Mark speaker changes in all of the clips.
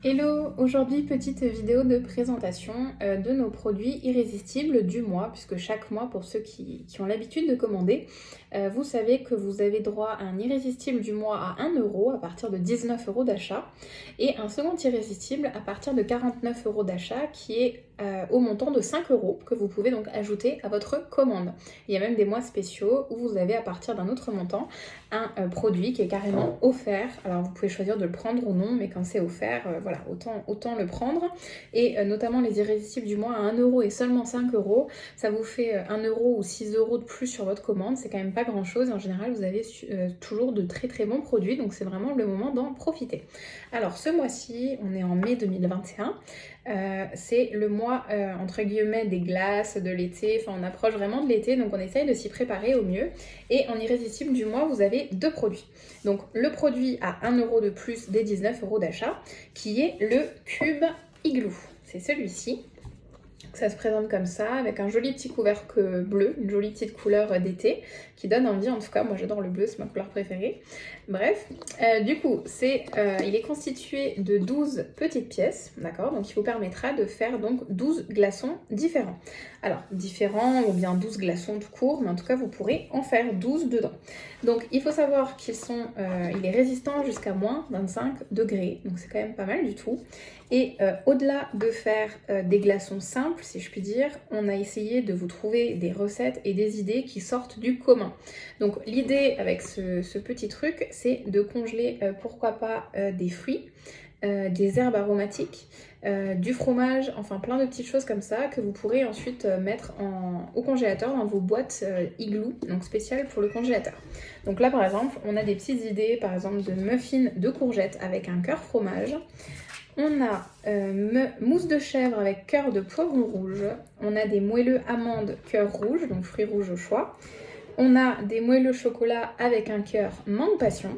Speaker 1: Hello, aujourd'hui petite vidéo de présentation de nos produits irrésistibles du mois, puisque chaque mois, pour ceux qui ont l'habitude de commander, vous savez que vous avez droit à un irrésistible du mois à 1 euro à partir de 19 € d'achat et un second irrésistible à partir de 49 € d'achat qui est au montant de 5 € que vous pouvez donc ajouter à votre commande. Il y a même des mois spéciaux où vous avez à partir d'un autre montant un produit qui est carrément offert. Alors vous pouvez choisir de le prendre ou non, mais quand c'est offert, voilà, autant le prendre. Et notamment les irrésistibles du mois à 1 € et seulement 5 €, ça vous fait 1 € ou 6 € de plus sur votre commande. C'est quand même pas grand chose. En général, vous avez toujours de très très bons produits, donc c'est vraiment le moment d'en profiter. Alors ce mois-ci, on est en mai 2021. C'est le mois entre guillemets des glaces, de l'été, enfin on approche vraiment de l'été, donc on essaye de s'y préparer au mieux. Et en irrésistible du mois, vous avez deux produits. Donc le produit à 1 € de plus des 19 € d'achat, qui est le cube Igloo. C'est celui-ci. Ça se présente comme ça, avec un joli petit couvercle bleu, une jolie petite couleur d'été, qui donne envie, en tout cas, moi j'adore le bleu, c'est ma couleur préférée. Bref, du coup, il est constitué de 12 petites pièces, d'accord? Donc il vous permettra de faire donc 12 glaçons différents. Alors, différents ou bien 12 glaçons tout court, mais en tout cas, vous pourrez en faire 12 dedans. Donc il faut savoir qu'il est résistant jusqu'à moins 25 degrés, donc c'est quand même pas mal du tout. Et au-delà de faire des glaçons simples, si je puis dire, on a essayé de vous trouver des recettes et des idées qui sortent du commun. Donc l'idée avec ce petit truc, c'est de congeler, pourquoi pas, des fruits, des herbes aromatiques, du fromage, enfin plein de petites choses comme ça que vous pourrez ensuite mettre au congélateur dans vos boîtes Igloo, donc spéciales pour le congélateur. Donc là par exemple, on a des petites idées, par exemple de muffins de courgettes avec un cœur fromage. On a mousse de chèvre avec cœur de poivron rouge. On a des moelleux amandes cœur rouge, donc fruits rouges au choix. On a des moelleux chocolat avec un cœur mangue passion.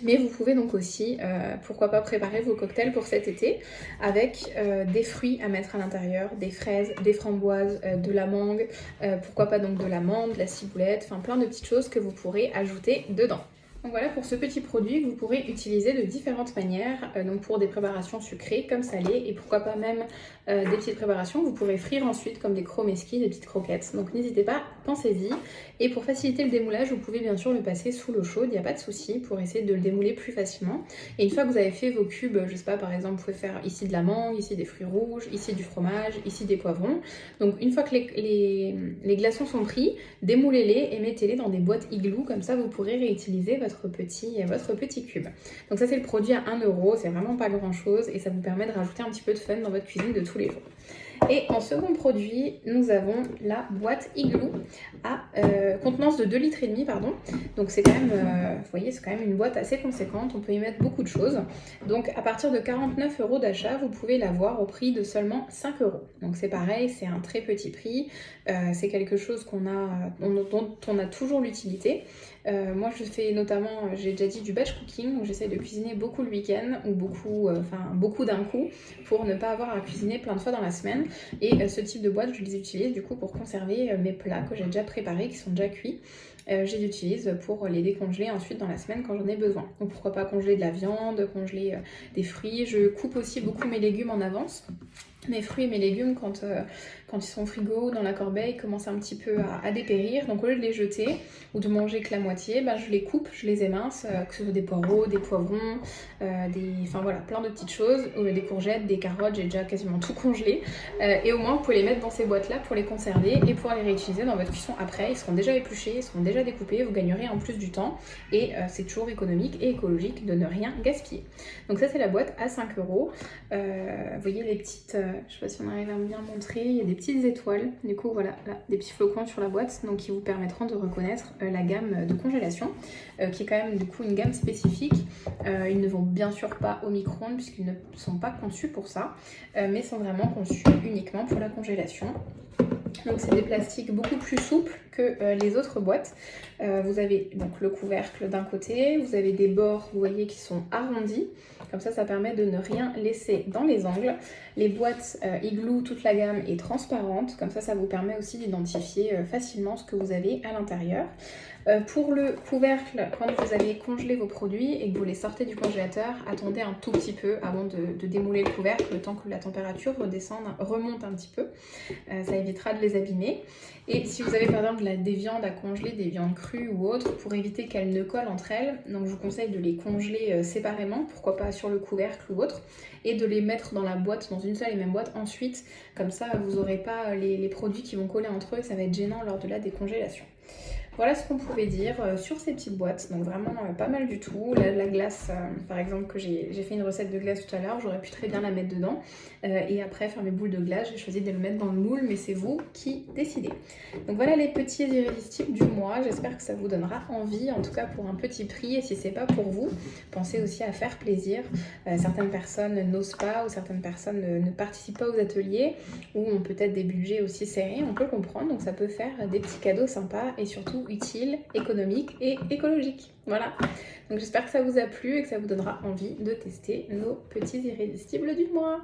Speaker 1: Mais vous pouvez donc aussi, pourquoi pas, préparer vos cocktails pour cet été avec des fruits à mettre à l'intérieur, des fraises, des framboises, de la mangue, pourquoi pas donc de l'amande, de la ciboulette, enfin plein de petites choses que vous pourrez ajouter dedans. Donc voilà pour ce petit produit que vous pourrez utiliser de différentes manières, donc pour des préparations sucrées comme salées et pourquoi pas même des petites préparations que vous pourrez frire ensuite comme des cromeski, des petites croquettes. Donc n'hésitez pas, pensez-y. Et pour faciliter le démoulage, vous pouvez bien sûr le passer sous l'eau chaude, il n'y a pas de souci pour essayer de le démouler plus facilement. Et une fois que vous avez fait vos cubes, je sais pas, par exemple, vous pouvez faire ici de la mangue, ici des fruits rouges, ici du fromage, ici des poivrons. Donc une fois que les glaçons sont pris, démoulez-les et mettez-les dans des boîtes Igloo, comme ça vous pourrez réutiliser votre petit cube. Donc ça c'est le produit à 1 €, c'est vraiment pas grand chose et ça vous permet de rajouter un petit peu de fun dans votre cuisine de tous les jours. Et en second produit, nous avons la boîte Igloo à contenance de 2,5 litres, pardon. Donc c'est quand même, vous voyez, c'est quand même une boîte assez conséquente, on peut y mettre beaucoup de choses. Donc à partir de 49 € d'achat, vous pouvez l'avoir au prix de seulement 5 €. Donc c'est pareil, c'est un très petit prix, c'est quelque chose dont on a toujours l'utilité. Moi je fais notamment, j'ai déjà dit, du batch cooking, donc j'essaye de cuisiner beaucoup le week-end ou beaucoup d'un coup pour ne pas avoir à cuisiner plein de fois dans la semaine. Et ce type de boîte, je les utilise du coup pour conserver mes plats que j'ai déjà préparés, qui sont déjà cuits. Je les utilise pour les décongeler ensuite dans la semaine quand j'en ai besoin. Donc pourquoi pas congeler de la viande, congeler des fruits. Je coupe aussi beaucoup mes légumes en avance. Mes fruits et mes légumes, quand ils sont au frigo, dans la corbeille, commencent un petit peu à dépérir. Donc au lieu de les jeter ou de manger que la moitié, je les coupe, je les émince, que ce soit des poireaux, des poivrons, enfin voilà, plein de petites choses, des courgettes, des carottes, j'ai déjà quasiment tout congelé. Et au moins vous pouvez les mettre dans ces boîtes-là pour les conserver et pouvoir les réutiliser dans votre cuisson après. Ils seront déjà épluchés, ils seront déjà découpés, vous gagnerez en plus du temps et c'est toujours économique et écologique de ne rien gaspiller. Donc ça c'est la boîte à 5 €. Vous voyez les petites... je sais pas si on arrive à bien montrer, il y a des petites étoiles, du coup voilà, là, des petits flocons sur la boîte, donc qui vous permettront de reconnaître la gamme de congélation, qui est quand même du coup une gamme spécifique. Ils ne vont bien sûr pas au micro-ondes puisqu'ils ne sont pas conçus pour ça, mais sont vraiment conçus uniquement pour la congélation. Donc c'est des plastiques beaucoup plus souples que les autres boîtes. Vous avez donc le couvercle d'un côté, vous avez des bords, vous voyez, qui sont arrondis. Comme ça permet de ne rien laisser dans les angles. Les boîtes Igloo, toute la gamme est transparente, comme ça vous permet aussi d'identifier facilement ce que vous avez à l'intérieur. Pour le couvercle, quand vous allez congeler vos produits et que vous les sortez du congélateur, attendez un tout petit peu avant de démouler le couvercle, le temps que la température remonte un petit peu. Ça évitera de les abîmer. Et si vous avez par exemple des viandes à congeler, des viandes crues ou autres, pour éviter qu'elles ne collent entre elles, donc je vous conseille de les congeler séparément, pourquoi pas sur le couvercle ou autre, et de les mettre dans la boîte, dans une seule et même boîte ensuite, comme ça vous n'aurez pas les produits qui vont coller entre eux et ça va être gênant lors de la décongélation. Voilà ce qu'on pouvait dire sur ces petites boîtes, donc vraiment pas mal du tout. Là, la glace, par exemple, que j'ai fait une recette de glace tout à l'heure, j'aurais pu très bien la mettre dedans. Et après faire mes boules de glace, j'ai choisi de le mettre dans le moule, mais c'est vous qui décidez. Donc voilà les petits irrésistibles du mois, j'espère que ça vous donnera envie, en tout cas pour un petit prix. Et si c'est pas pour vous, pensez aussi à faire plaisir. Certaines personnes n'osent pas ou certaines personnes ne participent pas aux ateliers ou ont peut-être des budgets aussi serrés, on peut le comprendre. Donc ça peut faire des petits cadeaux sympas et surtout utile, économique et écologique. Voilà, donc j'espère que ça vous a plu et que ça vous donnera envie de tester nos petits irrésistibles du mois.